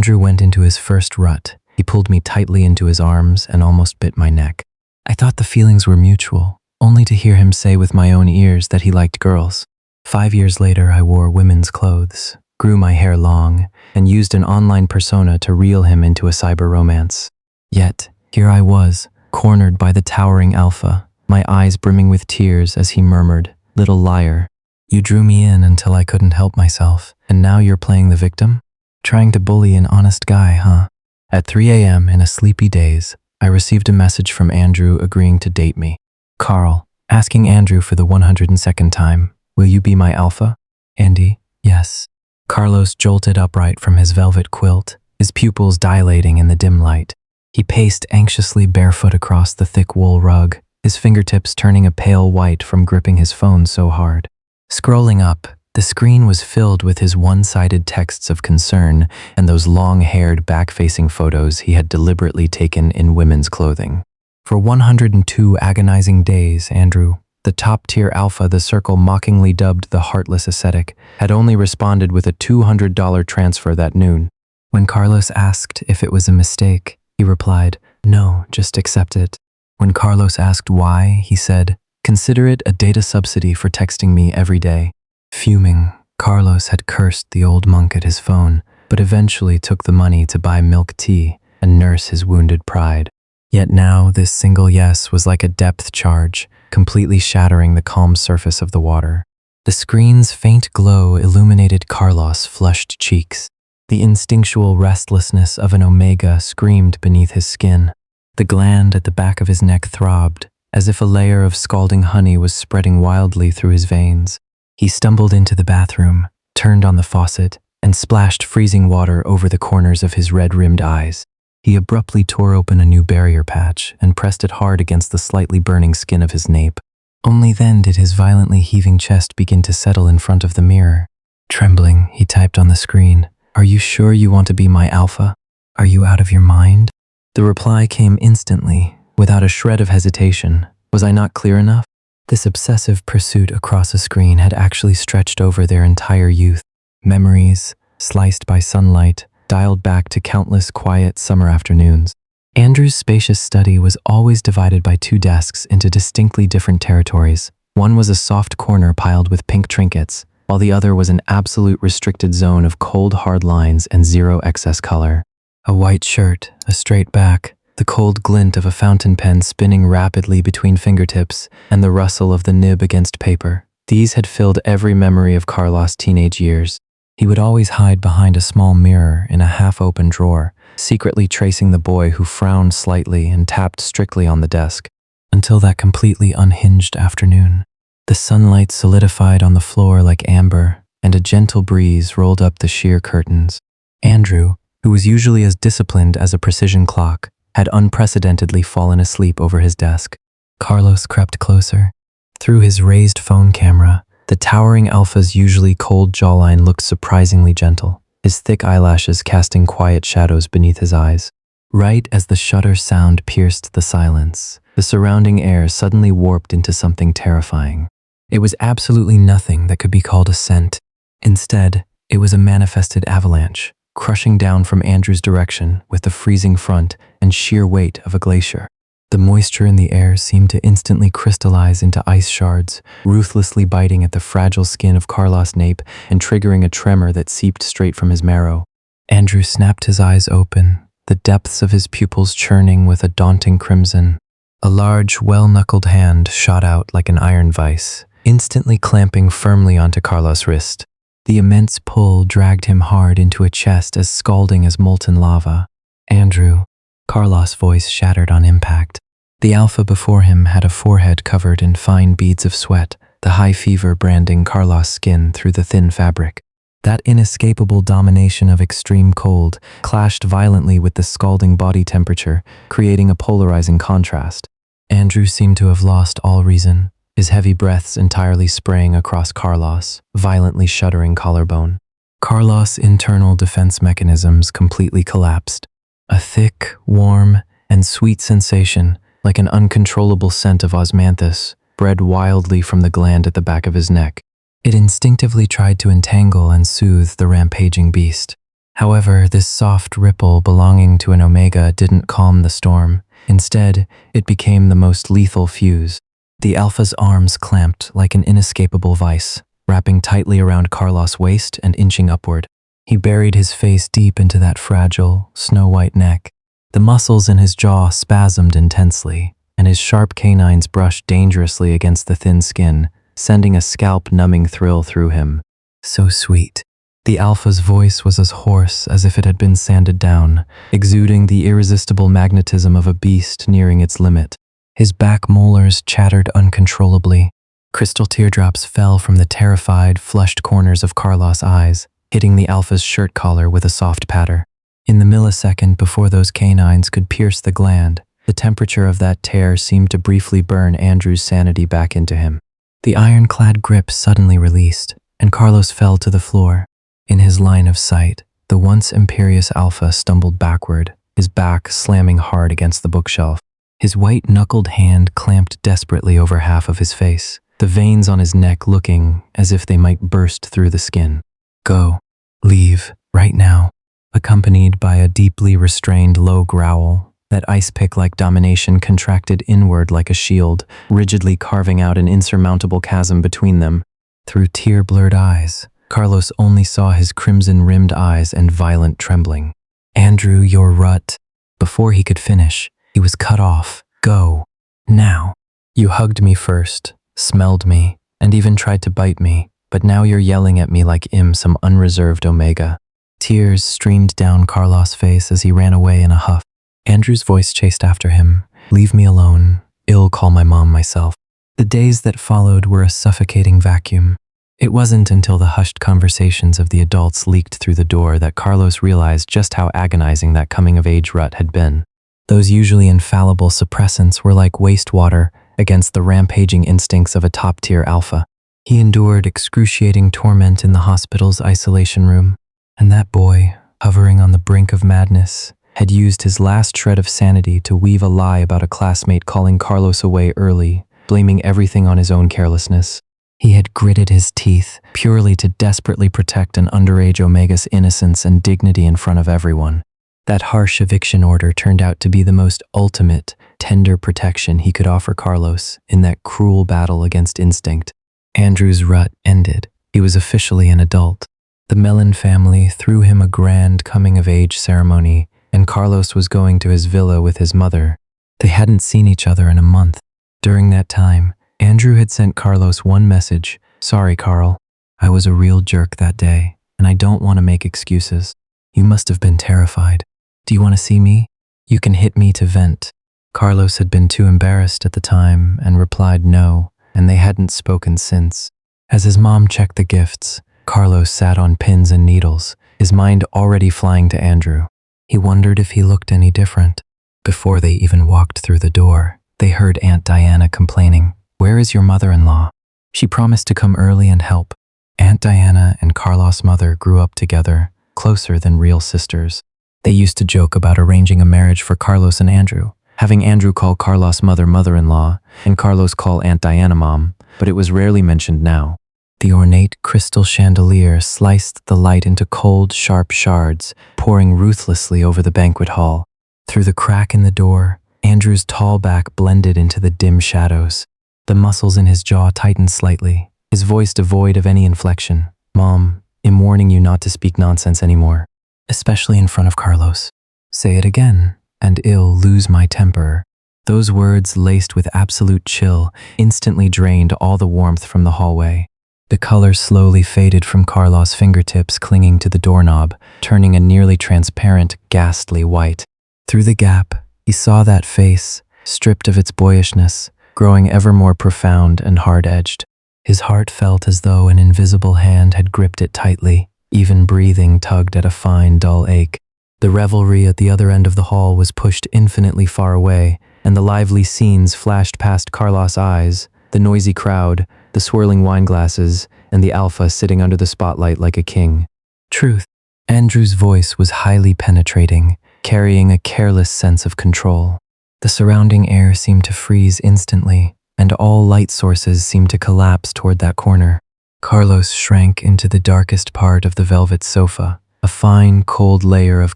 Andrew went into his first rut. He pulled me tightly into his arms and almost bit my neck. I thought the feelings were mutual, only to hear him say with my own ears that he liked girls. 5 years later, I wore women's clothes, grew my hair long, and used an online persona to reel him into a cyber romance. Yet, here I was, cornered by the towering alpha, my eyes brimming with tears as he murmured, "Little liar. You drew me in until I couldn't help myself, and now you're playing the victim? Trying to bully an honest guy, huh?" At 3 a.m. in a sleepy daze, I received a message from Andrew agreeing to date me. Carl, asking Andrew for the 102nd time, "Will you be my alpha?" Andy, yes. Carlos jolted upright from his velvet quilt, his pupils dilating in the dim light. He paced anxiously barefoot across the thick wool rug, his fingertips turning a pale white from gripping his phone so hard. Scrolling up, the screen was filled with his one-sided texts of concern and those long-haired, back-facing photos he had deliberately taken in women's clothing. For 102 agonizing days, Andrew, the top-tier alpha the circle mockingly dubbed the heartless ascetic, had only responded with a $200 transfer that noon. When Carlos asked if it was a mistake, he replied, "No, just accept it." When Carlos asked why, he said, "Consider it a data subsidy for texting me every day." Fuming, Carlos had cursed the old monk at his phone, but eventually took the money to buy milk tea and nurse his wounded pride. Yet now this single yes was like a depth charge, completely shattering the calm surface of the water. The screen's faint glow illuminated Carlos' flushed cheeks. The instinctual restlessness of an omega screamed beneath his skin. The gland at the back of his neck throbbed, as if a layer of scalding honey was spreading wildly through his veins. He stumbled into the bathroom, turned on the faucet, and splashed freezing water over the corners of his red-rimmed eyes. He abruptly tore open a new barrier patch and pressed it hard against the slightly burning skin of his nape. Only then did his violently heaving chest begin to settle in front of the mirror. Trembling, he typed on the screen, "Are you sure you want to be my alpha? Are you out of your mind?" The reply came instantly, without a shred of hesitation. Was I not clear enough? This obsessive pursuit across a screen had actually stretched over their entire youth. Memories, sliced by sunlight, dialed back to countless quiet summer afternoons. Andrew's spacious study was always divided by 2 desks into distinctly different territories. One was a soft corner piled with pink trinkets, while the other was an absolute restricted zone of cold hard lines and zero excess color. A white shirt, a straight back, the cold glint of a fountain pen spinning rapidly between fingertips, and the rustle of the nib against paper. These had filled every memory of Carlos' teenage years. He would always hide behind a small mirror in a half-open drawer, secretly tracing the boy who frowned slightly and tapped strictly on the desk. Until that completely unhinged afternoon. The sunlight solidified on the floor like amber, and a gentle breeze rolled up the sheer curtains. Andrew, who was usually as disciplined as a precision clock, had unprecedentedly fallen asleep over his desk. Carlos crept closer. Through his raised phone camera, the towering alpha's usually cold jawline looked surprisingly gentle, his thick eyelashes casting quiet shadows beneath his eyes. Right as the shutter sound pierced the silence, the surrounding air suddenly warped into something terrifying. It was absolutely nothing that could be called a scent. Instead, it was a manifested avalanche, crushing down from Andrew's direction with the freezing front and sheer weight of a glacier. The moisture in the air seemed to instantly crystallize into ice shards, ruthlessly biting at the fragile skin of Carlos' nape and triggering a tremor that seeped straight from his marrow. Andrew snapped his eyes open, the depths of his pupils churning with a daunting crimson. A large, well-knuckled hand shot out like an iron vise, instantly clamping firmly onto Carlos' wrist. The immense pull dragged him hard into a chest as scalding as molten lava. "Andrew," Carlos' voice shattered on impact. The alpha before him had a forehead covered in fine beads of sweat, the high fever branding Carlos' skin through the thin fabric. That inescapable domination of extreme cold clashed violently with the scalding body temperature, creating a polarizing contrast. Andrew seemed to have lost all reason, his heavy breaths entirely spraying across Carlos' violently shuddering collarbone. Carlos' internal defense mechanisms completely collapsed. A thick, warm, and sweet sensation, like an uncontrollable scent of osmanthus, bred wildly from the gland at the back of his neck. It instinctively tried to entangle and soothe the rampaging beast. However, this soft ripple belonging to an Omega didn't calm the storm. Instead, it became the most lethal fuse. The Alpha's arms clamped like an inescapable vice, wrapping tightly around Carlos' waist and inching upward. He buried his face deep into that fragile, snow-white neck. The muscles in his jaw spasmed intensely, and his sharp canines brushed dangerously against the thin skin, sending a scalp-numbing thrill through him. So sweet. The Alpha's voice was as hoarse as if it had been sanded down, exuding the irresistible magnetism of a beast nearing its limit. His back molars chattered uncontrollably. Crystal teardrops fell from the terrified, flushed corners of Carlos' eyes, hitting the Alpha's shirt collar with a soft patter. In the millisecond before those canines could pierce the gland, the temperature of that tear seemed to briefly burn Andrew's sanity back into him. The ironclad grip suddenly released, and Carlos fell to the floor. In his line of sight, the once imperious Alpha stumbled backward, his back slamming hard against the bookshelf. His white-knuckled hand clamped desperately over half of his face, the veins on his neck looking as if they might burst through the skin. Go. Leave. Right now. Accompanied by a deeply restrained low growl, that ice-pick-like domination contracted inward like a shield, rigidly carving out an insurmountable chasm between them. Through tear-blurred eyes, Carlos only saw his crimson-rimmed eyes and violent trembling. Andrew, your rut. Before he could finish, he was cut off. Go. Now. You hugged me first, smelled me, and even tried to bite me, but now you're yelling at me like some unreserved Omega. Tears streamed down Carlos' face as he ran away in a huff. Andrew's voice chased after him. Leave me alone. I'll call my mom myself. The days that followed were a suffocating vacuum. It wasn't until the hushed conversations of the adults leaked through the door that Carlos realized just how agonizing that coming-of-age rut had been. Those usually infallible suppressants were like wastewater against the rampaging instincts of a top-tier alpha. He endured excruciating torment in the hospital's isolation room, and that boy, hovering on the brink of madness, had used his last shred of sanity to weave a lie about a classmate calling Carlos away early, blaming everything on his own carelessness. He had gritted his teeth purely to desperately protect an underage Omega's innocence and dignity in front of everyone. That harsh eviction order turned out to be the most ultimate, tender protection he could offer Carlos in that cruel battle against instinct. Andrew's rut ended. He was officially an adult. The Mellon family threw him a grand coming-of-age ceremony, and Carlos was going to his villa with his mother. They hadn't seen each other in a month. During that time, Andrew had sent Carlos one message. Sorry, Carl. I was a real jerk that day, and I don't want to make excuses. You must have been terrified. Do you want to see me? You can hit me to vent. Carlos had been too embarrassed at the time and replied no, and they hadn't spoken since. As his mom checked the gifts, Carlos sat on pins and needles, his mind already flying to Andrew. He wondered if he looked any different. Before they even walked through the door, they heard Aunt Diana complaining. Where is your mother-in-law? She promised to come early and help. Aunt Diana and Carlos' mother grew up together, closer than real sisters. They used to joke about arranging a marriage for Carlos and Andrew, having Andrew call Carlos' mother-in-law, and Carlos call Aunt Diana mom, but it was rarely mentioned now. The ornate crystal chandelier sliced the light into cold, sharp shards, pouring ruthlessly over the banquet hall. Through the crack in the door, Andrew's tall back blended into the dim shadows. The muscles in his jaw tightened slightly, his voice devoid of any inflection. Mom, I'm warning you not to speak nonsense anymore, especially in front of Carlos. Say it again, and I'll lose my temper. Those words, laced with absolute chill, instantly drained all the warmth from the hallway. The color slowly faded from Carlos' fingertips clinging to the doorknob, turning a nearly transparent, ghastly white. Through the gap, he saw that face, stripped of its boyishness, growing ever more profound and hard-edged. His heart felt as though an invisible hand had gripped it tightly. Even breathing tugged at a fine, dull ache. The revelry at the other end of the hall was pushed infinitely far away, and the lively scenes flashed past Carlos' eyes, the noisy crowd, the swirling wine glasses, and the Alpha sitting under the spotlight like a king. Truth. Andrew's voice was highly penetrating, carrying a careless sense of control. The surrounding air seemed to freeze instantly, and all light sources seemed to collapse toward that corner. Carlos shrank into the darkest part of the velvet sofa, a fine, cold layer of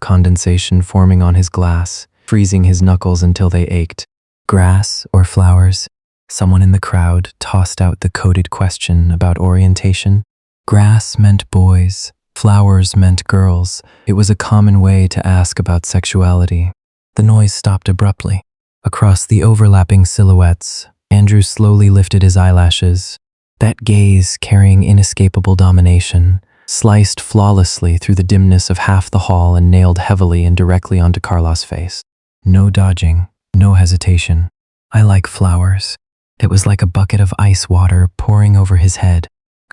condensation forming on his glass, freezing his knuckles until they ached. Grass or flowers? Someone in the crowd tossed out the coded question about orientation. Grass meant boys, flowers meant girls. It was a common way to ask about sexuality. The noise stopped abruptly. Across the overlapping silhouettes, Andrew slowly lifted his eyelashes. That gaze, carrying inescapable domination, sliced flawlessly through the dimness of half the hall and nailed heavily and directly onto Carlos' face. No dodging, no hesitation. I like flowers. It was like a bucket of ice water pouring over his head.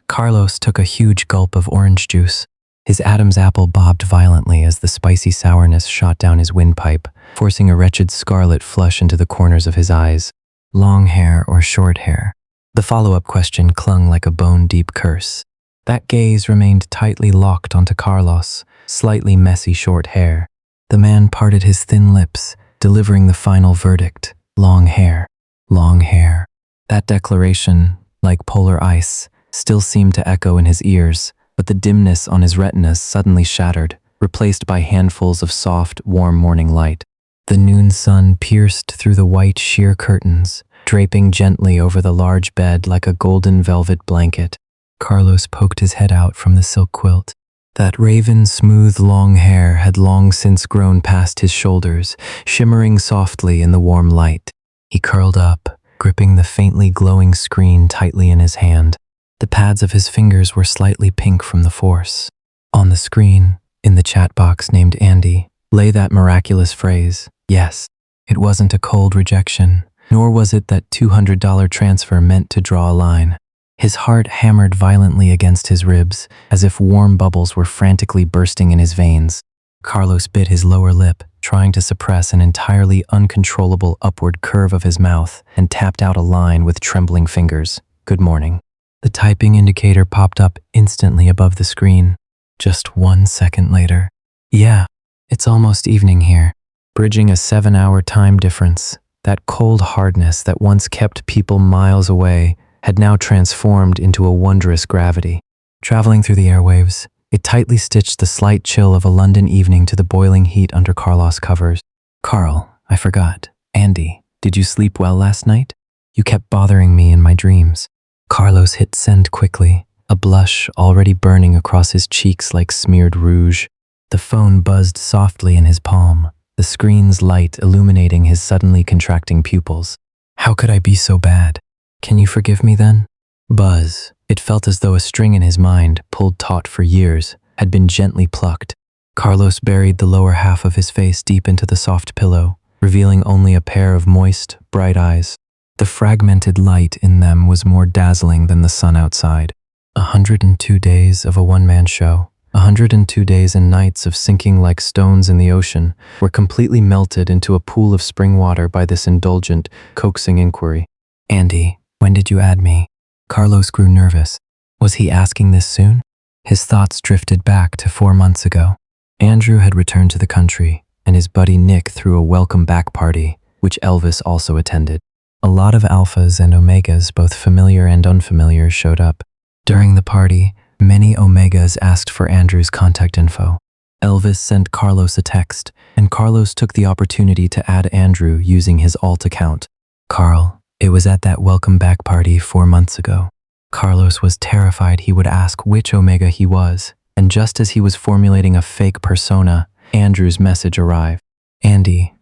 Carlos took a huge gulp of orange juice. His Adam's apple bobbed violently as the spicy sourness shot down his windpipe, forcing a wretched scarlet flush into the corners of his eyes. Long hair or short hair? The follow-up question clung like a bone-deep curse. That gaze remained tightly locked onto Carlos' slightly messy short hair. The man parted his thin lips, delivering the final verdict. Long hair. Long hair. That declaration, like polar ice, still seemed to echo in his ears, but the dimness on his retinas suddenly shattered, replaced by handfuls of soft, warm morning light. The noon sun pierced through the white sheer curtains, draping gently over the large bed like a golden velvet blanket. Carlos poked his head out from the silk quilt. That raven-smooth long hair had long since grown past his shoulders, shimmering softly in the warm light. He curled up, gripping the faintly glowing screen tightly in his hand. The pads of his fingers were slightly pink from the force. On the screen, in the chat box named Andy, lay that miraculous phrase, yes. It wasn't a cold rejection, nor was it that $200 transfer meant to draw a line. His heart hammered violently against his ribs, as if warm bubbles were frantically bursting in his veins. Carlos bit his lower lip, trying to suppress an entirely uncontrollable upward curve of his mouth, and tapped out a line with trembling fingers. Good morning. The typing indicator popped up instantly above the screen. Just 1 second later. Yeah, it's almost evening here. Bridging a 7-hour time difference, that cold hardness that once kept people miles away had now transformed into a wondrous gravity. Traveling through the airwaves, it tightly stitched the slight chill of a London evening to the boiling heat under Carlos' covers. Carl, I forgot. Andy, did you sleep well last night? You kept bothering me in my dreams. Carlos hit send quickly, a blush already burning across his cheeks like smeared rouge. The phone buzzed softly in his palm, the screen's light illuminating his suddenly contracting pupils. How could I be so bad? Can you forgive me then? Buzz. It felt as though a string in his mind, pulled taut for years, had been gently plucked. Carlos buried the lower half of his face deep into the soft pillow, revealing only a pair of moist, bright eyes. The fragmented light in them was more dazzling than the sun outside. 102 days of a one-man show, 102 days and nights of sinking like stones in the ocean, were completely melted into a pool of spring water by this indulgent, coaxing inquiry. Andy, when did you add me? Carlos grew nervous. Was he asking this soon? His thoughts drifted back to 4 months ago. Andrew had returned to the country, and his buddy Nick threw a welcome back party, which Elvis also attended. A lot of alphas and omegas, both familiar and unfamiliar, showed up. During the party, many omegas asked for Andrew's contact info. Elvis sent Carlos a text, and Carlos took the opportunity to add Andrew using his alt account. Carl, it was at that welcome back party 4 months ago. Carlos was terrified he would ask which omega he was, and just as he was formulating a fake persona, Andrew's message arrived. Andy,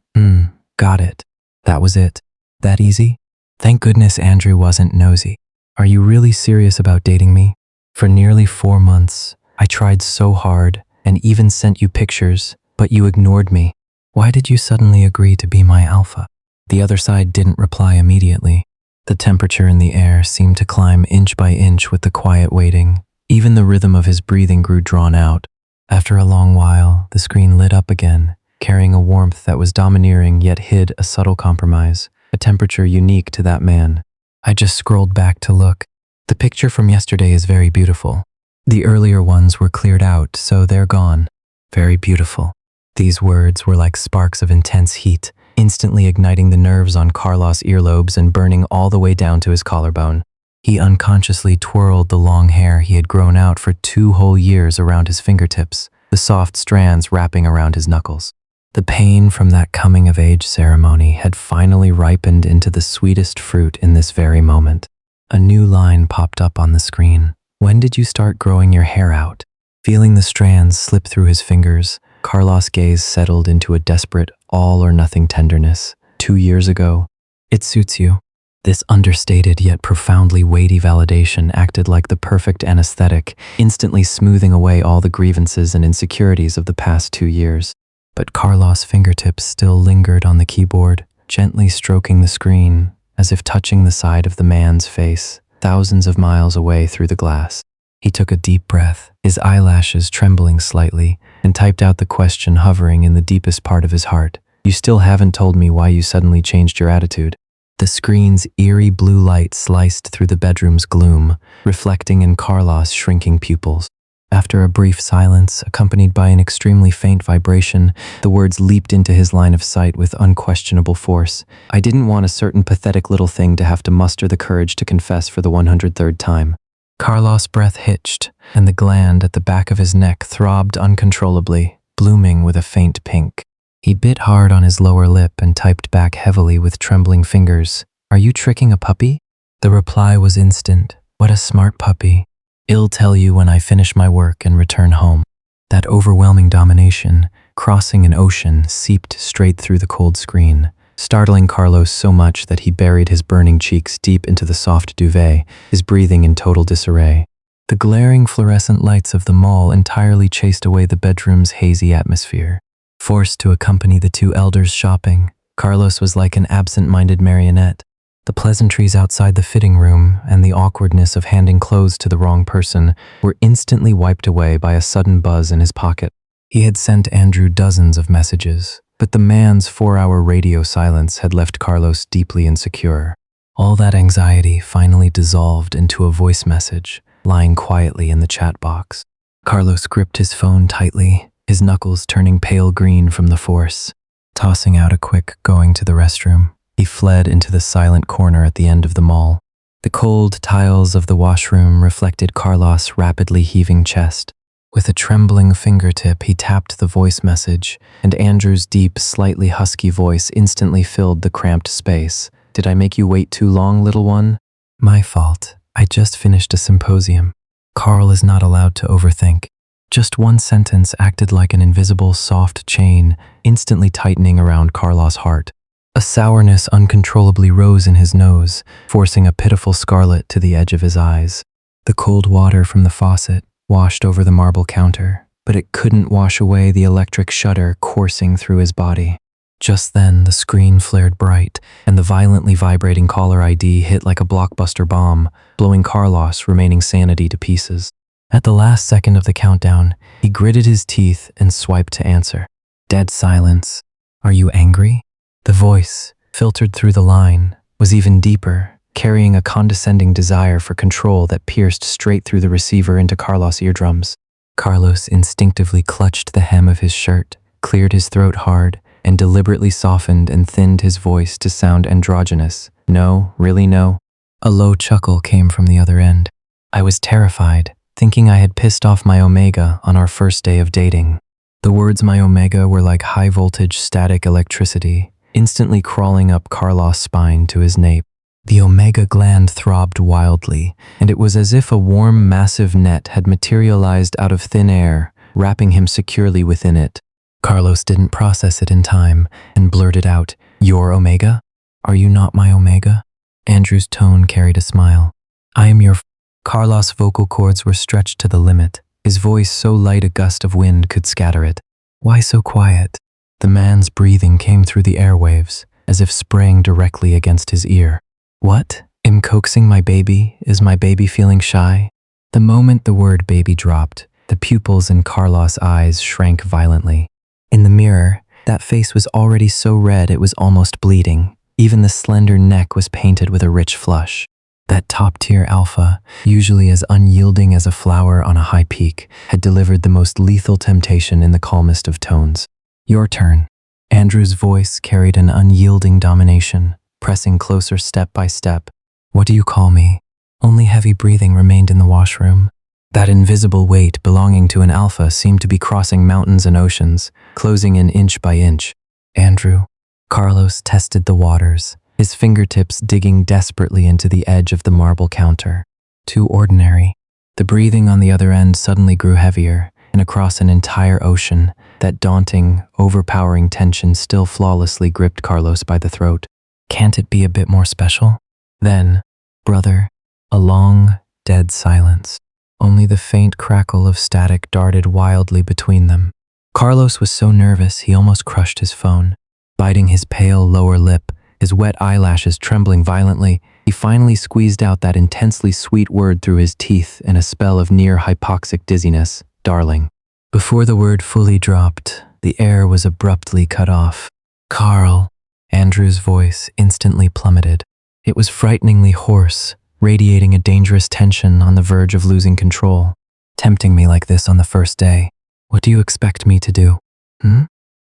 got it. That was it. That easy? Thank goodness Andrew wasn't nosy. Are you really serious about dating me? For nearly 4 months, I tried so hard and even sent you pictures, but you ignored me. Why did you suddenly agree to be my alpha? The other side didn't reply immediately. The temperature in the air seemed to climb inch by inch with the quiet waiting. Even the rhythm of his breathing grew drawn out. After a long while, the screen lit up again, carrying a warmth that was domineering yet hid a subtle compromise. A temperature unique to that man. I just scrolled back to look. The picture from yesterday is very beautiful. The earlier ones were cleared out, so they're gone. Very beautiful. These words were like sparks of intense heat, instantly igniting the nerves on Carlos' earlobes and burning all the way down to his collarbone. He unconsciously twirled the long hair he had grown out for 2 whole years around his fingertips, the soft strands wrapping around his knuckles. The pain from that coming-of-age ceremony had finally ripened into the sweetest fruit in this very moment. A new line popped up on the screen. When did you start growing your hair out? Feeling the strands slip through his fingers, Carlos' gaze settled into a desperate, all-or-nothing tenderness. 2 years ago. It suits you. This understated yet profoundly weighty validation acted like the perfect anesthetic, instantly smoothing away all the grievances and insecurities of the past 2 years. But Carlos' fingertips still lingered on the keyboard, gently stroking the screen, as if touching the side of the man's face, thousands of miles away through the glass. He took a deep breath, his eyelashes trembling slightly, and typed out the question hovering in the deepest part of his heart. You still haven't told me why you suddenly changed your attitude. The screen's eerie blue light sliced through the bedroom's gloom, reflecting in Carlos' shrinking pupils. After a brief silence, accompanied by an extremely faint vibration, the words leaped into his line of sight with unquestionable force. I didn't want a certain pathetic little thing to have to muster the courage to confess for the 103rd time. Carlos' breath hitched, and the gland at the back of his neck throbbed uncontrollably, blooming with a faint pink. He bit hard on his lower lip and typed back heavily with trembling fingers. Are you tricking a puppy? The reply was instant. What a smart puppy. I'll tell you when I finish my work and return home. That overwhelming domination, crossing an ocean, seeped straight through the cold screen, startling Carlos so much that he buried his burning cheeks deep into the soft duvet, his breathing in total disarray. The glaring fluorescent lights of the mall entirely chased away the bedroom's hazy atmosphere. Forced to accompany the two elders shopping, Carlos was like an absent-minded marionette. The pleasantries outside the fitting room and the awkwardness of handing clothes to the wrong person were instantly wiped away by a sudden buzz in his pocket. He had sent Andrew dozens of messages, but the man's 4-hour radio silence had left Carlos deeply insecure. All that anxiety finally dissolved into a voice message, lying quietly in the chat box. Carlos gripped his phone tightly, his knuckles turning pale green from the force. Tossing out a quick "going to the restroom," he fled into the silent corner at the end of the mall. The cold tiles of the washroom reflected Carlos' rapidly heaving chest. With a trembling fingertip, he tapped the voice message, and Andrew's deep, slightly husky voice instantly filled the cramped space. Did I make you wait too long, little one? My fault. I just finished a symposium. Carl is not allowed to overthink. Just one sentence acted like an invisible, soft chain, instantly tightening around Carlos' heart. A sourness uncontrollably rose in his nose, forcing a pitiful scarlet to the edge of his eyes. The cold water from the faucet washed over the marble counter, but it couldn't wash away the electric shudder coursing through his body. Just then, the screen flared bright, and the violently vibrating caller ID hit like a blockbuster bomb, blowing Carlos' remaining sanity to pieces. At the last second of the countdown, he gritted his teeth and swiped to answer. Dead silence. Are you angry? The voice, filtered through the line, was even deeper, carrying a condescending desire for control that pierced straight through the receiver into Carlos' eardrums. Carlos instinctively clutched the hem of his shirt, cleared his throat hard, and deliberately softened and thinned his voice to sound androgynous. No, really no. A low chuckle came from the other end. I was terrified, thinking I had pissed off my Omega on our first day of dating. The words my Omega were like high-voltage static electricity, instantly crawling up Carlos' spine to his nape. The Omega gland throbbed wildly, and it was as if a warm, massive net had materialized out of thin air, wrapping him securely within it. Carlos didn't process it in time and blurted out, "Your Omega? Are you not my Omega?" Andrew's tone carried a smile. I am your Carlos' vocal cords were stretched to the limit, his voice so light a gust of wind could scatter it. Why so quiet? The man's breathing came through the airwaves, as if spraying directly against his ear. What? Am coaxing my baby? Is my baby feeling shy? The moment the word baby dropped, the pupils in Carlos' eyes shrank violently. In the mirror, that face was already so red it was almost bleeding. Even the slender neck was painted with a rich flush. That top-tier alpha, usually as unyielding as a flower on a high peak, had delivered the most lethal temptation in the calmest of tones. Your turn. Andrew's voice carried an unyielding domination, pressing closer step by step. What do you call me? Only heavy breathing remained in the washroom. That invisible weight belonging to an alpha seemed to be crossing mountains and oceans, closing in inch by inch. Andrew. Carlos tested the waters, his fingertips digging desperately into the edge of the marble counter. Too ordinary. The breathing on the other end suddenly grew heavier, and across an entire ocean, that daunting, overpowering tension still flawlessly gripped Carlos by the throat. Can't it be a bit more special? Then, brother, a long, dead silence. Only the faint crackle of static darted wildly between them. Carlos was so nervous he almost crushed his phone. Biting his pale lower lip, his wet eyelashes trembling violently, he finally squeezed out that intensely sweet word through his teeth in a spell of near-hypoxic dizziness, darling. Before the word fully dropped, the air was abruptly cut off. Carl. Andrew's voice instantly plummeted. It was frighteningly hoarse, radiating a dangerous tension on the verge of losing control. Tempting me like this on the first day. What do you expect me to do?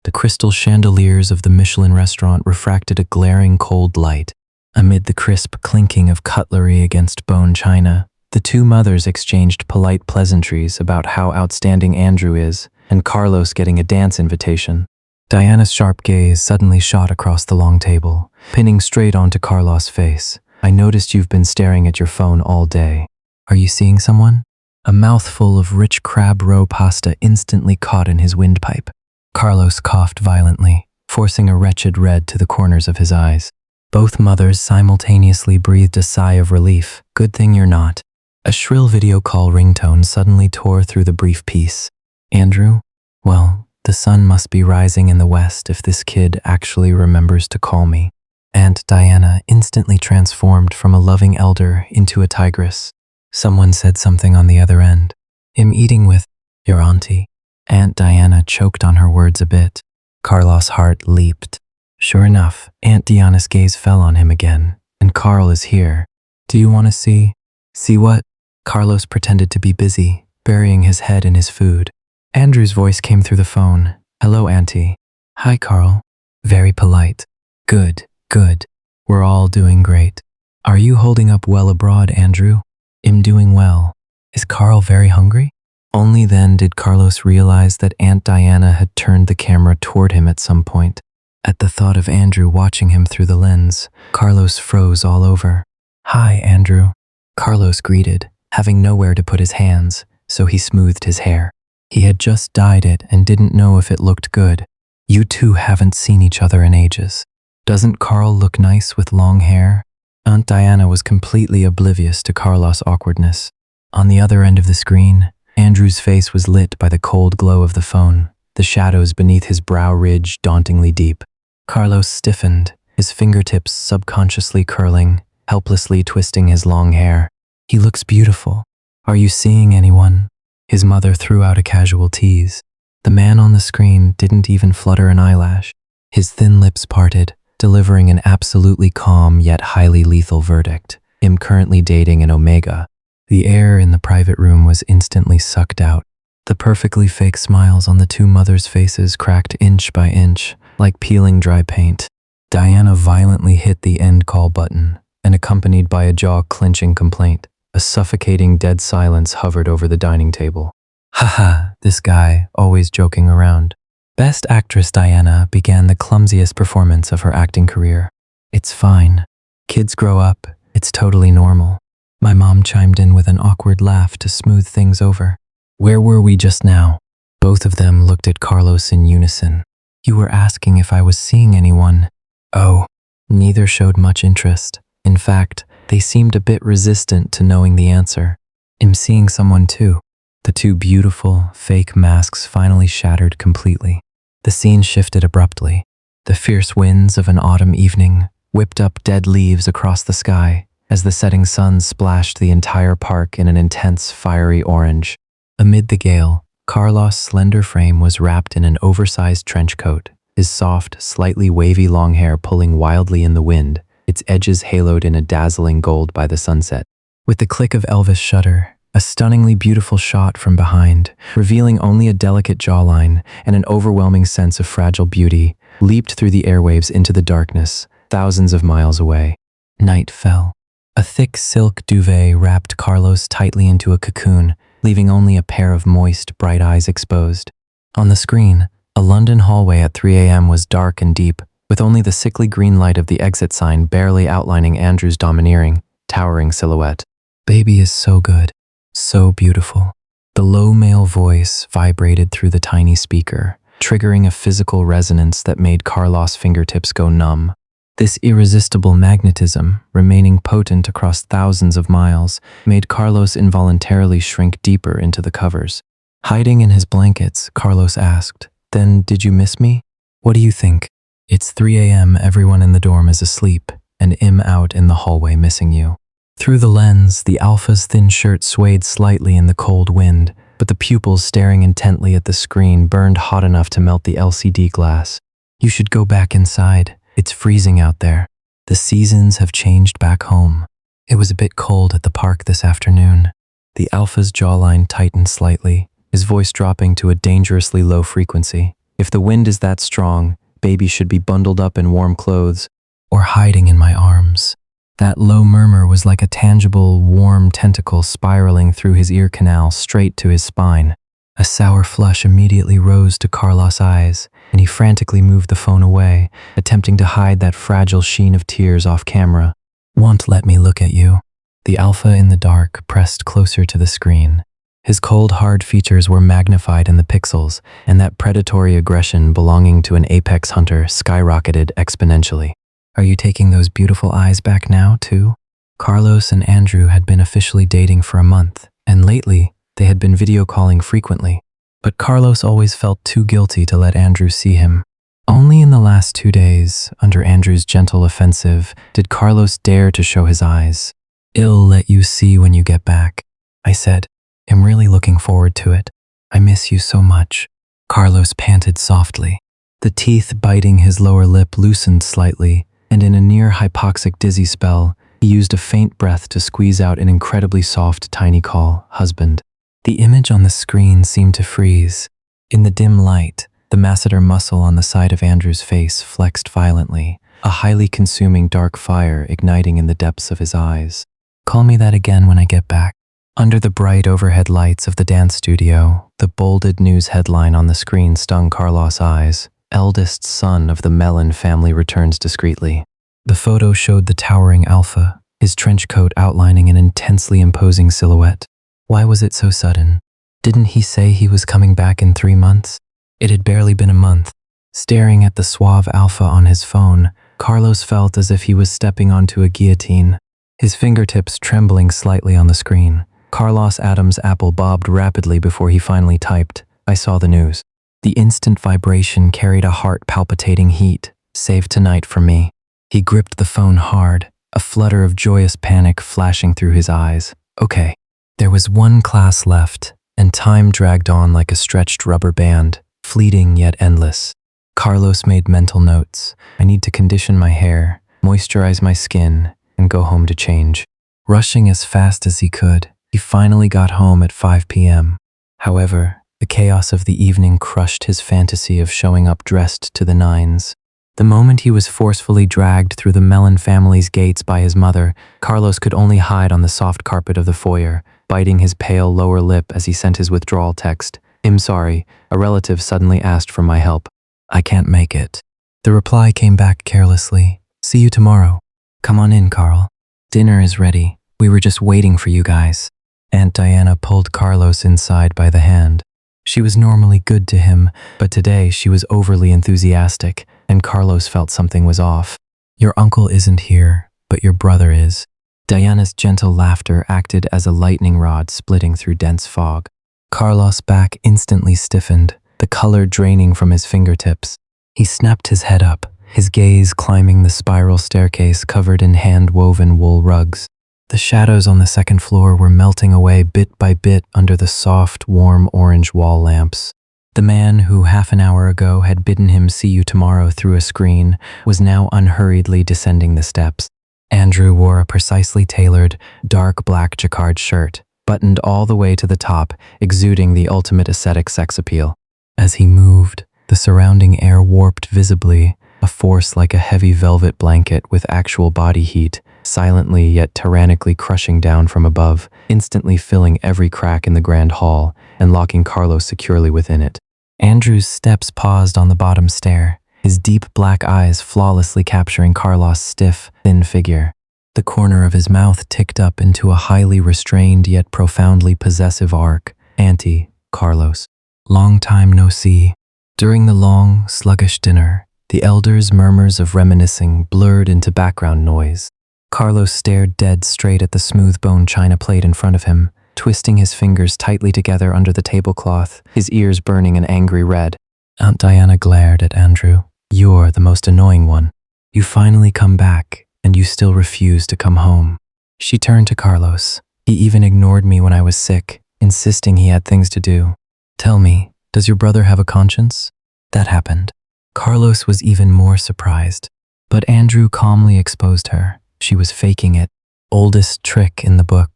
The crystal chandeliers of the Michelin restaurant refracted a glaring cold light. Amid the crisp clinking of cutlery against bone china, the two mothers exchanged polite pleasantries about how outstanding Andrew is, and Carlos getting a dance invitation. Diana's sharp gaze suddenly shot across the long table, pinning straight onto Carlos' face. I noticed you've been staring at your phone all day. Are you seeing someone? A mouthful of rich crab roe pasta instantly caught in his windpipe. Carlos coughed violently, forcing a wretched red to the corners of his eyes. Both mothers simultaneously breathed a sigh of relief. Good thing you're not. A shrill video call ringtone suddenly tore through the brief peace. Andrew? Well, the sun must be rising in the west if this kid actually remembers to call me. Aunt Diana instantly transformed from a loving elder into a tigress. Someone said something on the other end. I'm eating with your auntie. Aunt Diana choked on her words a bit. Carlos' heart leaped. Sure enough, Aunt Diana's gaze fell on him again, and Carl is here. Do you want to see? See what? Carlos pretended to be busy, burying his head in his food. Andrew's voice came through the phone. Hello, Auntie. Hi, Carl. Very polite. Good, good. We're all doing great. Are you holding up well abroad, Andrew? I'm doing well. Is Carl very hungry? Only then did Carlos realize that Aunt Diana had turned the camera toward him at some point. At the thought of Andrew watching him through the lens, Carlos froze all over. Hi, Andrew. Carlos greeted, having nowhere to put his hands, so he smoothed his hair. He had just dyed it and didn't know if it looked good. You two haven't seen each other in ages. Doesn't Carl look nice with long hair? Aunt Diana was completely oblivious to Carlos' awkwardness. On the other end of the screen, Andrew's face was lit by the cold glow of the phone, the shadows beneath his brow ridge dauntingly deep. Carlos stiffened, his fingertips subconsciously curling, helplessly twisting his long hair. He looks beautiful. Are you seeing anyone? His mother threw out a casual tease. The man on the screen didn't even flutter an eyelash. His thin lips parted, delivering an absolutely calm yet highly lethal verdict. I'm currently dating an Omega. The air in the private room was instantly sucked out. The perfectly fake smiles on the two mothers' faces cracked inch by inch, like peeling dry paint. Diana violently hit the end call button, and accompanied by a jaw-clenching complaint, a suffocating dead silence hovered over the dining table. Haha, this guy, always joking around. Best Actress Diana began the clumsiest performance of her acting career. It's fine. Kids grow up. It's totally normal. My mom chimed in with an awkward laugh to smooth things over. Where were we just now? Both of them looked at Carlos in unison. You were asking if I was seeing anyone. Oh, neither showed much interest. In fact, they seemed a bit resistant to knowing the answer. I'm seeing someone too. The two beautiful, fake masks finally shattered completely. The scene shifted abruptly. The fierce winds of an autumn evening whipped up dead leaves across the sky as the setting sun splashed the entire park in an intense, fiery orange. Amid the gale, Carlos' slender frame was wrapped in an oversized trench coat, his soft, slightly wavy long hair pulling wildly in the wind, its edges haloed in a dazzling gold by the sunset. With the click of Elvis' shutter, a stunningly beautiful shot from behind, revealing only a delicate jawline and an overwhelming sense of fragile beauty, leaped through the airwaves into the darkness, thousands of miles away. Night fell. A thick silk duvet wrapped Carlos tightly into a cocoon, leaving only a pair of moist, bright eyes exposed. On the screen, a London hallway at 3 a.m. was dark and deep, with only the sickly green light of the exit sign barely outlining Andrew's domineering, towering silhouette. "Baby is so good, so beautiful." The low male voice vibrated through the tiny speaker, triggering a physical resonance that made Carlos' fingertips go numb. This irresistible magnetism, remaining potent across thousands of miles, made Carlos involuntarily shrink deeper into the covers. Hiding in his blankets, Carlos asked, "Then did you miss me? What do you think? It's 3 a.m., everyone in the dorm is asleep, and I'm out in the hallway missing you." Through the lens, the alpha's thin shirt swayed slightly in the cold wind, but the pupils staring intently at the screen burned hot enough to melt the LCD glass. "You should go back inside. It's freezing out there. The seasons have changed back home. It was a bit cold at the park this afternoon." The alpha's jawline tightened slightly, his voice dropping to a dangerously low frequency. "If the wind is that strong, baby should be bundled up in warm clothes or hiding in my arms." That low murmur was like a tangible, warm tentacle spiraling through his ear canal straight to his spine. A sour flush immediately rose to Carlos' eyes, and he frantically moved the phone away, attempting to hide that fragile sheen of tears off camera. "Won't let me look at you." The alpha in the dark pressed closer to the screen. His cold, hard features were magnified in the pixels, and that predatory aggression belonging to an apex hunter skyrocketed exponentially. "Are you taking those beautiful eyes back now, too?" Carlos and Andrew had been officially dating for a month, and lately, they had been video calling frequently. But Carlos always felt too guilty to let Andrew see him. Only in the last 2 days, under Andrew's gentle offensive, did Carlos dare to show his eyes. "I'll let you see when you get back," I said. "I'm really looking forward to it. I miss you so much." Carlos panted softly. The teeth biting his lower lip loosened slightly, and in a near-hypoxic dizzy spell, he used a faint breath to squeeze out an incredibly soft, tiny call, "Husband." The image on the screen seemed to freeze. In the dim light, the masseter muscle on the side of Andrew's face flexed violently, a highly consuming dark fire igniting in the depths of his eyes. "Call me that again when I get back." Under the bright overhead lights of the dance studio, the bolded news headline on the screen stung Carlos' eyes. "Eldest son of the Mellon family returns discreetly." The photo showed the towering alpha, his trench coat outlining an intensely imposing silhouette. Why was it so sudden? Didn't he say he was coming back in 3 months? It had barely been a month. Staring at the suave alpha on his phone, Carlos felt as if he was stepping onto a guillotine, his fingertips trembling slightly on the screen. Carlos Adams' apple bobbed rapidly before he finally typed, "I saw the news." The instant vibration carried a heart-palpitating heat, "Save tonight for me." He gripped the phone hard, a flutter of joyous panic flashing through his eyes. Okay. There was one class left, and time dragged on like a stretched rubber band, fleeting yet endless. Carlos made mental notes. I need to condition my hair, moisturize my skin, and go home to change. Rushing as fast as he could, he finally got home at 5 p.m. However, the chaos of the evening crushed his fantasy of showing up dressed to the nines. The moment he was forcefully dragged through the Mellon family's gates by his mother, Carlos could only hide on the soft carpet of the foyer, biting his pale lower lip as he sent his withdrawal text. "I'm sorry, a relative suddenly asked for my help. I can't make it." The reply came back carelessly. "See you tomorrow. Come on in, Carl. Dinner is ready. We were just waiting for you guys." Aunt Diana pulled Carlos inside by the hand. She was normally good to him, but today she was overly enthusiastic, and Carlos felt something was off. "Your uncle isn't here, but your brother is." Diana's gentle laughter acted as a lightning rod splitting through dense fog. Carlos' back instantly stiffened, the color draining from his fingertips. He snapped his head up, his gaze climbing the spiral staircase covered in hand-woven wool rugs. The shadows on the second floor were melting away bit by bit under the soft, warm orange wall lamps. The man who half an hour ago had bidden him see you tomorrow through a screen was now unhurriedly descending the steps. Andrew wore a precisely tailored, dark black jacquard shirt, buttoned all the way to the top, exuding the ultimate ascetic sex appeal. As he moved, the surrounding air warped visibly, a force like a heavy velvet blanket with actual body heat, silently yet tyrannically crushing down from above, instantly filling every crack in the grand hall and locking Carlos securely within it. Andrew's steps paused on the bottom stair, his deep black eyes flawlessly capturing Carlos' stiff, thin figure. The corner of his mouth ticked up into a highly restrained yet profoundly possessive arc. Auntie, Carlos. Long time no see. During the long, sluggish dinner, the elders' murmurs of reminiscing blurred into background noise. Carlos stared dead straight at the smooth-boned china plate in front of him, twisting his fingers tightly together under the tablecloth, his ears burning an angry red. Aunt Diana glared at Andrew. You're the most annoying one. You finally come back, and you still refuse to come home. She turned to Carlos. He even ignored me when I was sick, insisting he had things to do. Tell me, does your brother have a conscience? That happened. Carlos was even more surprised, but Andrew calmly exposed her. She was faking it. Oldest trick in the book.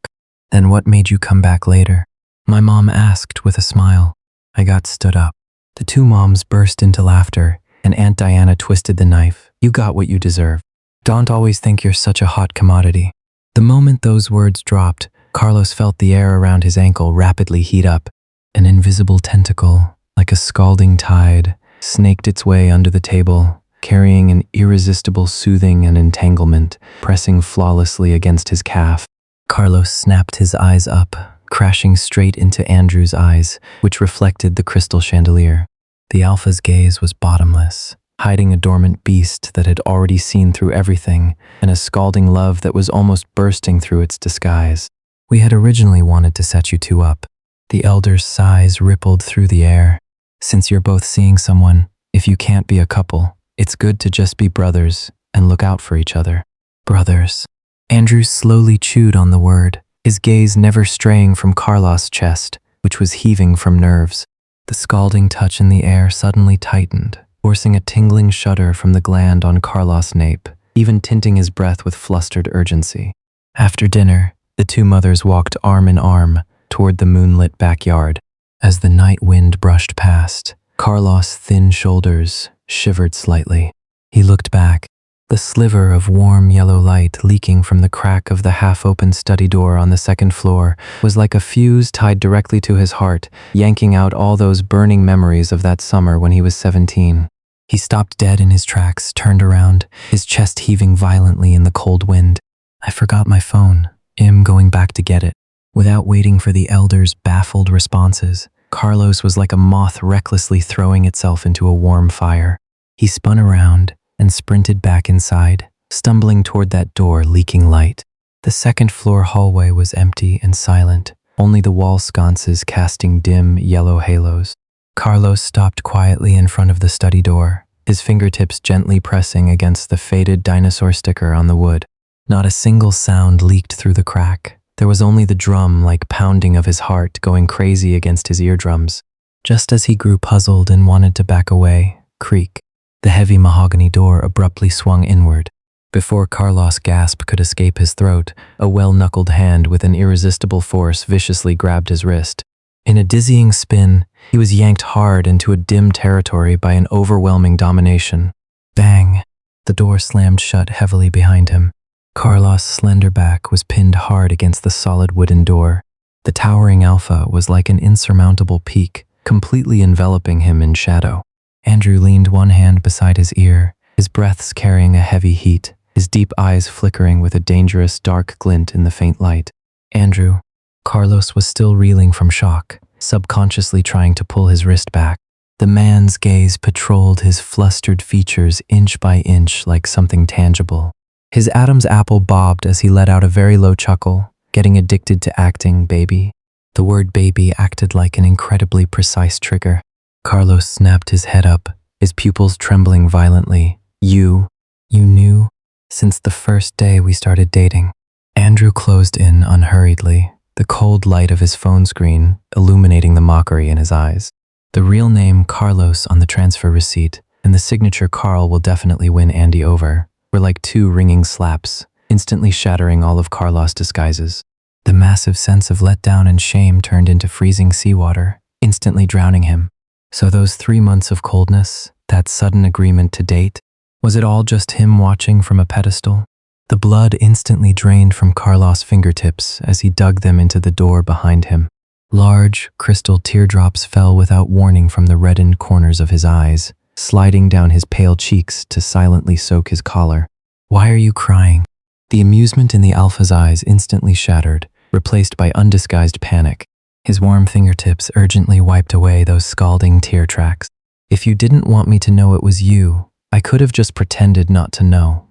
Then what made you come back later? My mom asked with a smile. I got stood up. The two moms burst into laughter, and Aunt Diana twisted the knife. You got what you deserve. Don't always think you're such a hot commodity. The moment those words dropped, Carlos felt the air around his ankle rapidly heat up. An invisible tentacle, like a scalding tide, snaked its way under the table, carrying an irresistible soothing and entanglement, pressing flawlessly against his calf. Carlos snapped his eyes up, crashing straight into Andrew's eyes, which reflected the crystal chandelier. The alpha's gaze was bottomless, hiding a dormant beast that had already seen through everything, and a scalding love that was almost bursting through its disguise. We had originally wanted to set you two up. The elder's sighs rippled through the air. Since you're both seeing someone, if you can't be a couple, it's good to just be brothers and look out for each other. Brothers. Andrew slowly chewed on the word, his gaze never straying from Carlos' chest, which was heaving from nerves. The scalding touch in the air suddenly tightened, forcing a tingling shudder from the gland on Carlos' nape, even tinting his breath with flustered urgency. After dinner, the two mothers walked arm in arm toward the moonlit backyard. As the night wind brushed past, Carlos' thin shoulders shivered slightly. He looked back. The sliver of warm yellow light leaking from the crack of the half-open study door on the second floor was like a fuse tied directly to his heart, yanking out all those burning memories of that summer when he was 17. He stopped dead in his tracks, turned around, his chest heaving violently in the cold wind. I forgot my phone. I'm going back to get it. Without waiting for the elders' baffled responses, Carlos was like a moth recklessly throwing itself into a warm fire. He spun around and sprinted back inside, stumbling toward that door leaking light. The second-floor hallway was empty and silent, only the wall sconces casting dim yellow halos. Carlos stopped quietly in front of the study door, his fingertips gently pressing against the faded dinosaur sticker on the wood. Not a single sound leaked through the crack. There was only the drum-like pounding of his heart going crazy against his eardrums. Just as he grew puzzled and wanted to back away, creak. The heavy mahogany door abruptly swung inward. Before Carlos' gasp could escape his throat, a well-knuckled hand with an irresistible force viciously grabbed his wrist. In a dizzying spin, he was yanked hard into a dim territory by an overwhelming domination. Bang! The door slammed shut heavily behind him. Carlos' slender back was pinned hard against the solid wooden door. The towering alpha was like an insurmountable peak, completely enveloping him in shadow. Andrew leaned one hand beside his ear, his breaths carrying a heavy heat, his deep eyes flickering with a dangerous dark glint in the faint light. Andrew. Carlos was still reeling from shock, subconsciously trying to pull his wrist back. The man's gaze patrolled his flustered features inch by inch like something tangible. His Adam's apple bobbed as he let out a very low chuckle, getting addicted to acting, baby. The word baby acted like an incredibly precise trigger. Carlos snapped his head up, his pupils trembling violently. You knew? Since the first day we started dating. Andrew closed in unhurriedly, the cold light of his phone screen illuminating the mockery in his eyes. The real name Carlos on the transfer receipt and the signature Carl will definitely win Andy over were like two ringing slaps, instantly shattering all of Carlos' disguises. The massive sense of letdown and shame turned into freezing seawater, instantly drowning him. So those 3 months of coldness, that sudden agreement to date, was it all just him watching from a pedestal? The blood instantly drained from Carlos' fingertips as he dug them into the door behind him. Large, crystal teardrops fell without warning from the reddened corners of his eyes, sliding down his pale cheeks to silently soak his collar. "Why are you crying?" The amusement in the Alpha's eyes instantly shattered, replaced by undisguised panic. His warm fingertips urgently wiped away those scalding tear tracks. "If you didn't want me to know it was you, I could have just pretended not to know.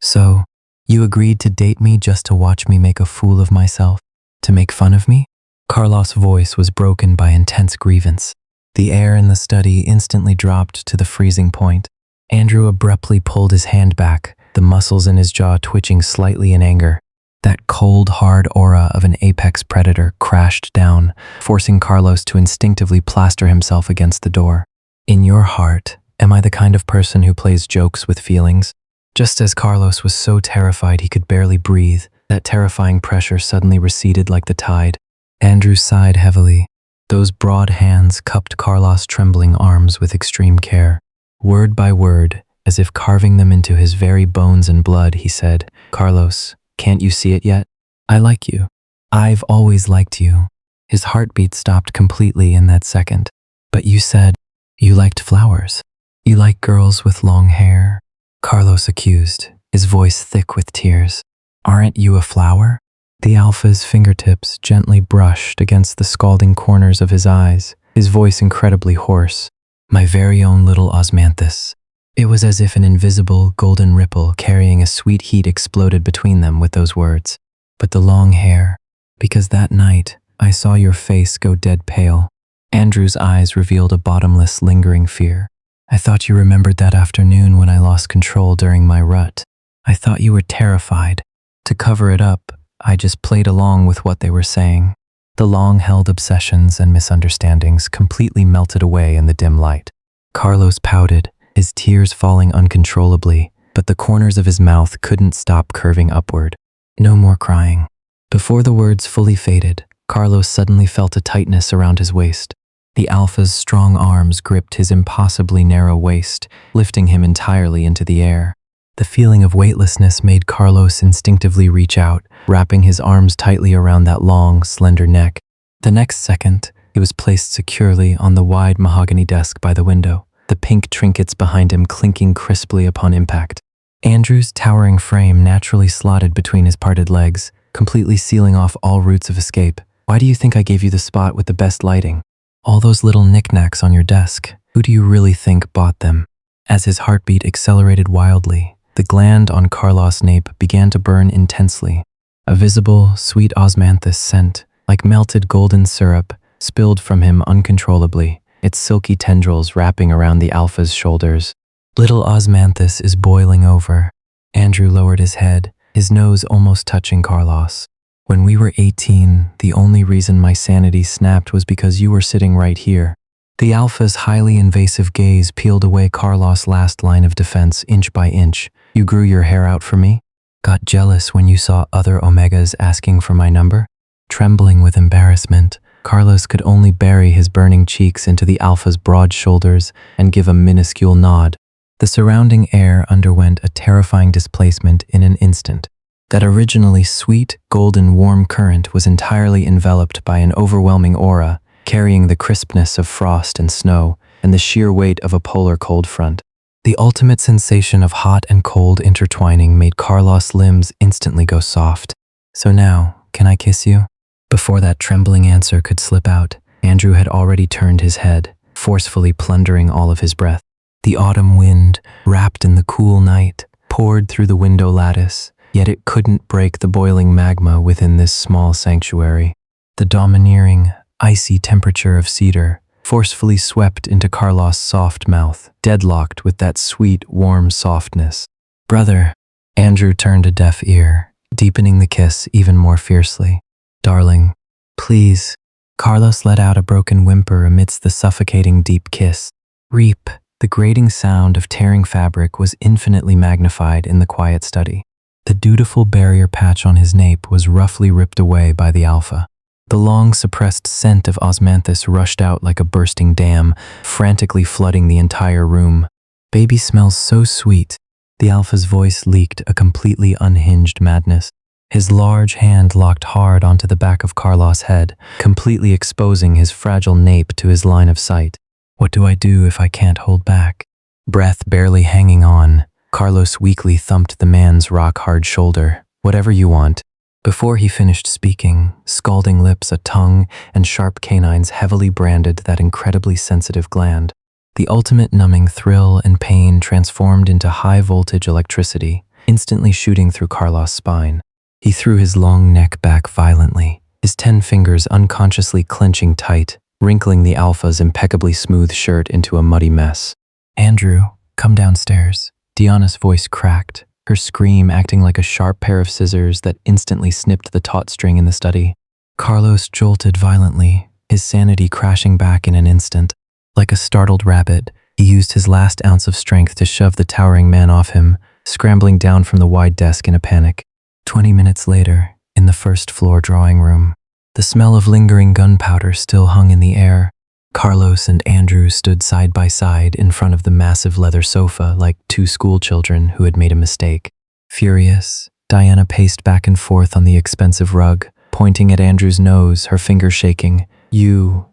So, you agreed to date me just to watch me make a fool of myself? To make fun of me?" Carlos' voice was broken by intense grievance. The air in the study instantly dropped to the freezing point. Andrew abruptly pulled his hand back, the muscles in his jaw twitching slightly in anger. That cold, hard aura of an apex predator crashed down, forcing Carlos to instinctively plaster himself against the door. "In your heart, am I the kind of person who plays jokes with feelings?" Just as Carlos was so terrified he could barely breathe, that terrifying pressure suddenly receded like the tide. Andrew sighed heavily. Those broad hands cupped Carlos' trembling arms with extreme care. Word by word, as if carving them into his very bones and blood, he said, "Carlos, can't you see it yet? I like you. I've always liked you." His heartbeat stopped completely in that second. "But you said you liked flowers. You like girls with long hair," Carlos accused, his voice thick with tears. "Aren't you a flower?" The Alpha's fingertips gently brushed against the scalding corners of his eyes, his voice incredibly hoarse. "My very own little osmanthus." It was as if an invisible golden ripple carrying a sweet heat exploded between them with those words. "But the long hair, because that night I saw your face go dead pale." Andrew's eyes revealed a bottomless, lingering fear. "I thought you remembered that afternoon when I lost control during my rut. I thought you were terrified. To cover it up, I just played along with what they were saying." The long-held obsessions and misunderstandings completely melted away in the dim light. Carlos pouted, his tears falling uncontrollably, but the corners of his mouth couldn't stop curving upward. "No more crying." Before the words fully faded, Carlos suddenly felt a tightness around his waist. The Alpha's strong arms gripped his impossibly narrow waist, lifting him entirely into the air. The feeling of weightlessness made Carlos instinctively reach out, wrapping his arms tightly around that long, slender neck. The next second, he was placed securely on the wide mahogany desk by the window, the pink trinkets behind him clinking crisply upon impact. Andrew's towering frame naturally slotted between his parted legs, completely sealing off all routes of escape. "Why do you think I gave you the spot with the best lighting? All those little knickknacks on your desk, who do you really think bought them?" As his heartbeat accelerated wildly, the gland on Carlos' nape began to burn intensely. A visible, sweet osmanthus scent, like melted golden syrup, spilled from him uncontrollably, its silky tendrils wrapping around the Alpha's shoulders. "Little osmanthus is boiling over." Andrew lowered his head, his nose almost touching Carlos. "When we were 18, the only reason my sanity snapped was because you were sitting right here." The Alpha's highly invasive gaze peeled away Carlos' last line of defense inch by inch. "You grew your hair out for me? Got jealous when you saw other Omegas asking for my number?" Trembling with embarrassment, Carlos could only bury his burning cheeks into the Alpha's broad shoulders and give a minuscule nod. The surrounding air underwent a terrifying displacement in an instant. That originally sweet, golden, warm current was entirely enveloped by an overwhelming aura, carrying the crispness of frost and snow and the sheer weight of a polar cold front. The ultimate sensation of hot and cold intertwining made Carlos' limbs instantly go soft. "So now, can I kiss you?" Before that trembling answer could slip out, Andrew had already turned his head, forcefully plundering all of his breath. The autumn wind, wrapped in the cool night, poured through the window lattice, yet it couldn't break the boiling magma within this small sanctuary. The domineering, icy temperature of cedar forcefully swept into Carlos' soft mouth, deadlocked with that sweet, warm softness. "Brother," Andrew turned a deaf ear, deepening the kiss even more fiercely. "Darling, please." Carlos let out a broken whimper amidst the suffocating deep kiss. "Reap." The grating sound of tearing fabric was infinitely magnified in the quiet study. The dutiful barrier patch on his nape was roughly ripped away by the Alpha. The long-suppressed scent of osmanthus rushed out like a bursting dam, frantically flooding the entire room. "Baby smells so sweet." The alpha's voice leaked a completely unhinged madness. His large hand locked hard onto the back of Carlos' head, completely exposing his fragile nape to his line of sight. What do I do if I can't hold back? Breath barely hanging on, Carlos weakly thumped the man's rock-hard shoulder. Whatever you want. Before he finished speaking, scalding lips, a tongue, and sharp canines heavily branded that incredibly sensitive gland. The ultimate numbing thrill and pain transformed into high-voltage electricity, instantly shooting through Carlos' spine. He threw his long neck back violently, his 10 fingers unconsciously clenching tight, wrinkling the alpha's impeccably smooth shirt into a muddy mess. "Andrew, come downstairs." Diana's voice cracked, her scream acting like a sharp pair of scissors that instantly snipped the taut string in the study. Carlos jolted violently, his sanity crashing back in an instant. Like a startled rabbit, he used his last ounce of strength to shove the towering man off him, scrambling down from the wide desk in a panic. 20 minutes later, in the first-floor drawing room, the smell of lingering gunpowder still hung in the air. Carlos and Andrew stood side by side in front of the massive leather sofa like two schoolchildren who had made a mistake. Furious, Diana paced back and forth on the expensive rug, pointing at Andrew's nose, her finger shaking. You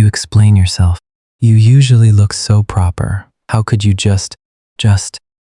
explain yourself. You usually look so proper. How could you just...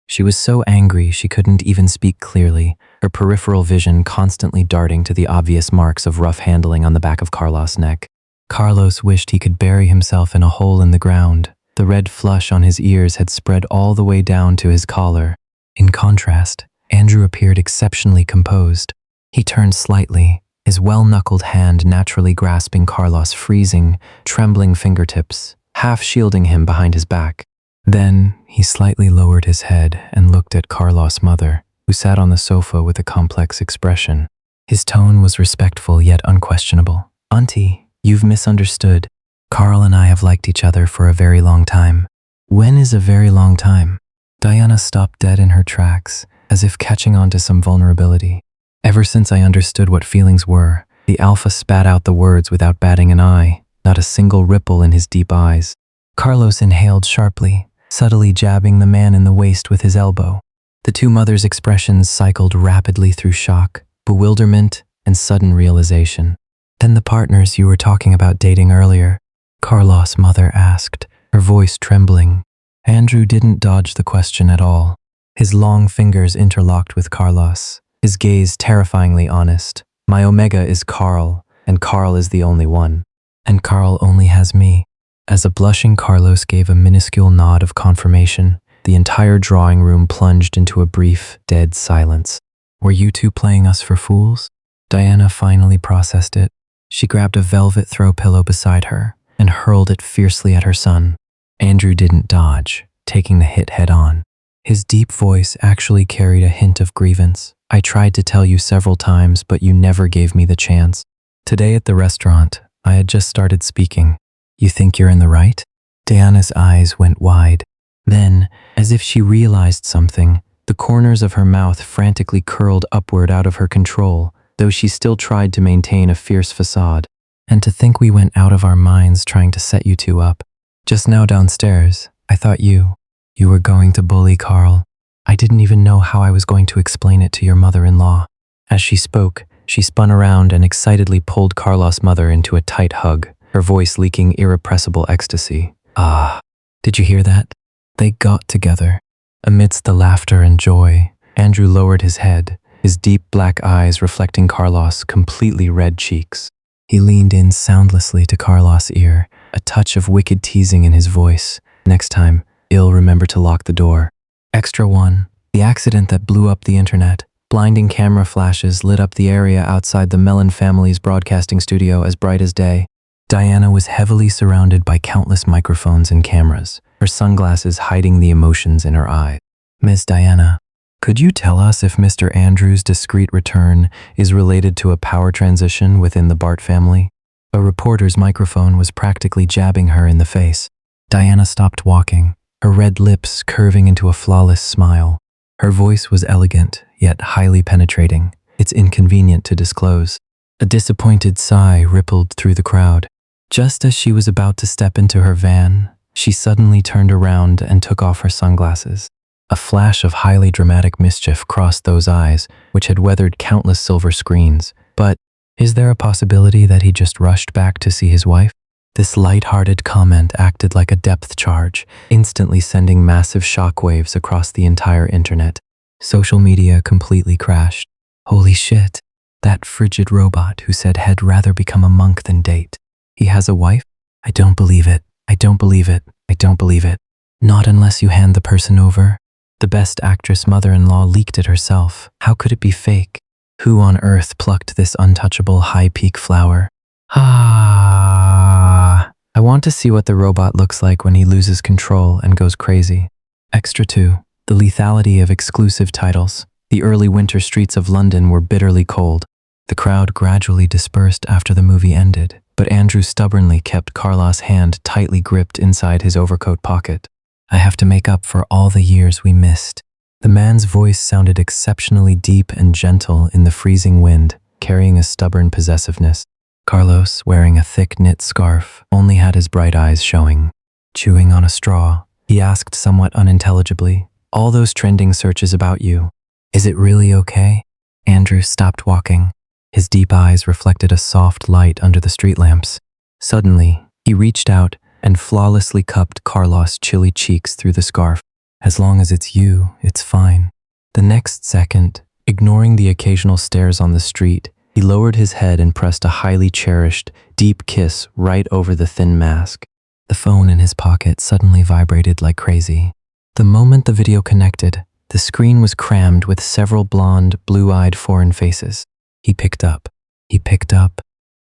She was so angry she couldn't even speak clearly, her peripheral vision constantly darting to the obvious marks of rough handling on the back of Carlos' neck. Carlos wished he could bury himself in a hole in the ground. The red flush on his ears had spread all the way down to his collar. In contrast, Andrew appeared exceptionally composed. He turned slightly, his well-knuckled hand naturally grasping Carlos' freezing, trembling fingertips, half shielding him behind his back. Then he slightly lowered his head and looked at Carlos' mother, who sat on the sofa with a complex expression. His tone was respectful yet unquestionable. "Auntie, you've misunderstood. Carl and I have liked each other for a very long time." "When is a very long time?" Diana stopped dead in her tracks, as if catching on to some vulnerability. "Ever since I understood what feelings were." The alpha spat out the words without batting an eye, not a single ripple in his deep eyes. Carlos inhaled sharply, subtly jabbing the man in the waist with his elbow. The two mothers' expressions cycled rapidly through shock, bewilderment, and sudden realization. "Then the partners you were talking about dating earlier?" Carlos' mother asked, her voice trembling. Andrew didn't dodge the question at all. His long fingers interlocked with Carlos, his gaze terrifyingly honest. "My Omega is Carl, and Carl is the only one. And Carl only has me." As a blushing Carlos gave a minuscule nod of confirmation, the entire drawing room plunged into a brief, dead silence. "Were you two playing us for fools?" Diana finally processed it. She grabbed a velvet throw pillow beside her and hurled it fiercely at her son. Andrew didn't dodge, taking the hit head on. His deep voice actually carried a hint of grievance. "I tried to tell you several times, but you never gave me the chance. Today at the restaurant, I had just started speaking. You think you're in the right?" Diana's eyes went wide. Then, as if she realized something, the corners of her mouth frantically curled upward out of her control, though she still tried to maintain a fierce facade. "And to think we went out of our minds trying to set you two up. Just now downstairs, I thought you were going to bully Carl. I didn't even know how I was going to explain it to your mother-in-law." As she spoke, she spun around and excitedly pulled Carlos' mother into a tight hug, her voice leaking irrepressible ecstasy. "Ah, did you hear that? They got together." Amidst the laughter and joy, Andrew lowered his head, his deep black eyes reflecting Carlos' completely red cheeks. He leaned in soundlessly to Carlos' ear, a touch of wicked teasing in his voice. "Next time, you'll remember to lock the door." Extra 1. The accident that blew up the internet. Blinding camera flashes lit up the area outside the Mellon family's broadcasting studio as bright as day. Diana was heavily surrounded by countless microphones and cameras, her sunglasses hiding the emotions in her eyes. "Miss Diana, could you tell us if Mr. Andrews' discreet return is related to a power transition within the Bart family?" A reporter's microphone was practically jabbing her in the face. Diana stopped walking, her red lips curving into a flawless smile. Her voice was elegant, yet highly penetrating. It's inconvenient to disclose. A disappointed sigh rippled through the crowd. Just as she was about to step into her van, she suddenly turned around and took off her sunglasses. A flash of highly dramatic mischief crossed those eyes, which had weathered countless silver screens. But is there a possibility that he just rushed back to see his wife? This light-hearted comment acted like a depth charge, instantly sending massive shockwaves across the entire internet. Social media completely crashed. Holy shit, that frigid robot who said he'd rather become a monk than date. He has a wife? I don't believe it. I don't believe it. I don't believe it. Not unless you hand the person over. The best actress mother-in-law leaked it herself. How could it be fake? Who on earth plucked this untouchable high-peak flower? I want to see what the robot looks like when he loses control and goes crazy. Extra 2. The lethality of exclusive titles. The early winter streets of London were bitterly cold. The crowd gradually dispersed after the movie ended, but Andrew stubbornly kept Carlos' hand tightly gripped inside his overcoat pocket. I have to make up for all the years we missed. The man's voice sounded exceptionally deep and gentle in the freezing wind, carrying a stubborn possessiveness. Carlos, wearing a thick knit scarf, only had his bright eyes showing. Chewing on a straw, he asked somewhat unintelligibly, "All those trending searches about you, is it really okay?" Andrew stopped walking. His deep eyes reflected a soft light under the street lamps. Suddenly, he reached out and flawlessly cupped Carlos' chilly cheeks through the scarf. "As long as it's you, it's fine." The next second, ignoring the occasional stares on the street, he lowered his head and pressed a highly cherished, deep kiss right over the thin mask. The phone in his pocket suddenly vibrated like crazy. The moment the video connected, the screen was crammed with several blonde, blue-eyed foreign faces. He picked up.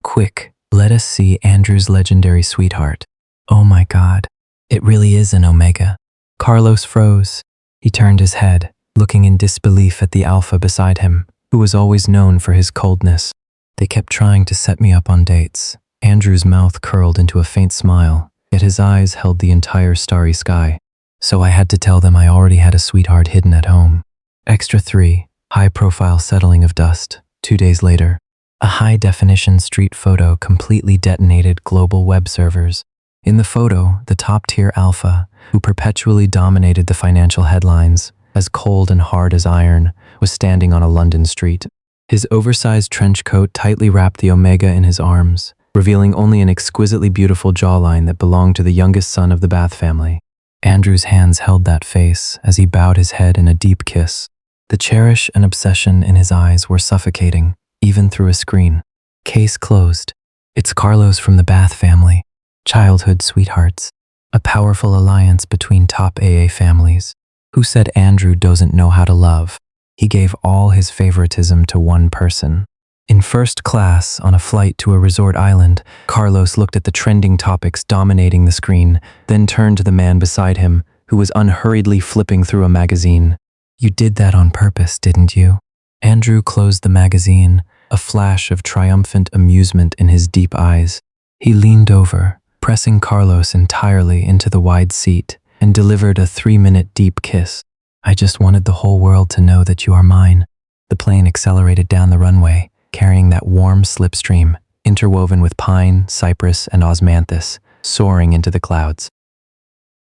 "Quick, let us see Andrew's legendary sweetheart." "Oh my God, it really is an Omega." Carlos froze. He turned his head, looking in disbelief at the alpha beside him, who was always known for his coldness. "They kept trying to set me up on dates." Andrew's mouth curled into a faint smile, yet his eyes held the entire starry sky. "So I had to tell them I already had a sweetheart hidden at home." Extra 3. High-profile settling of dust. 2 days later, a high-definition street photo completely detonated global web servers. In the photo, the top-tier alpha, who perpetually dominated the financial headlines, as cold and hard as iron, was standing on a London street. His oversized trench coat tightly wrapped the Omega in his arms, revealing only an exquisitely beautiful jawline that belonged to the youngest son of the Bath family. Andrew's hands held that face as he bowed his head in a deep kiss. The cherish and obsession in his eyes were suffocating, even through a screen. Case closed. It's Carlos from the Bath family. Childhood sweethearts. A powerful alliance between top AA families. Who said Andrew doesn't know how to love? He gave all his favoritism to one person. In first class, on a flight to a resort island, Carlos looked at the trending topics dominating the screen, then turned to the man beside him, who was unhurriedly flipping through a magazine. "You did that on purpose, didn't you?" Andrew closed the magazine, a flash of triumphant amusement in his deep eyes. He leaned over, pressing Carlos entirely into the wide seat, and delivered a 3-minute deep kiss. "I just wanted the whole world to know that you are mine." The plane accelerated down the runway, carrying that warm slipstream, interwoven with pine, cypress, and osmanthus, soaring into the clouds.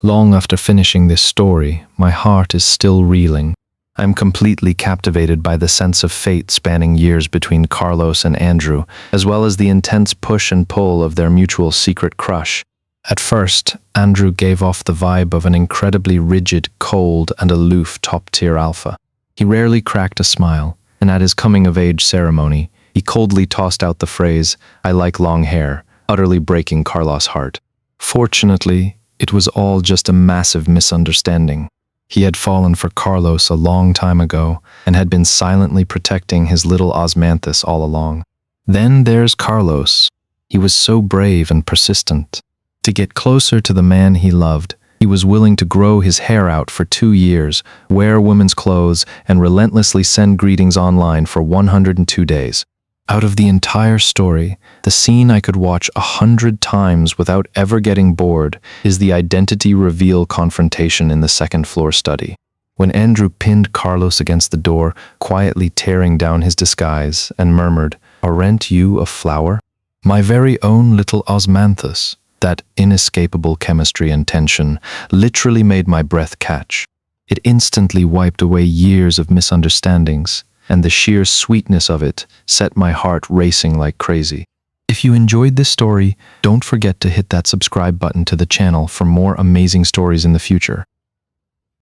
Long after finishing this story, my heart is still reeling. I am completely captivated by the sense of fate spanning years between Carlos and Andrew, as well as the intense push and pull of their mutual secret crush. At first, Andrew gave off the vibe of an incredibly rigid, cold, and aloof top-tier alpha. He rarely cracked a smile, and at his coming-of-age ceremony, he coldly tossed out the phrase, "I like long hair," utterly breaking Carlos' heart. Fortunately, it was all just a massive misunderstanding. He had fallen for Carlos a long time ago and had been silently protecting his little osmanthus all along. Then there's Carlos. He was so brave and persistent. To get closer to the man he loved, he was willing to grow his hair out for 2 years, wear women's clothes, and relentlessly send greetings online for 102 days. Out of the entire story, the scene I could watch 100 times without ever getting bored is the identity reveal confrontation in the second-floor study. When Andrew pinned Carlos against the door, quietly tearing down his disguise, and murmured, "Aren't you a flower? My very own little osmanthus." That inescapable chemistry and tension literally made my breath catch. It instantly wiped away years of misunderstandings, and the sheer sweetness of it set my heart racing like crazy. If you enjoyed this story, don't forget to hit that subscribe button to the channel for more amazing stories in the future.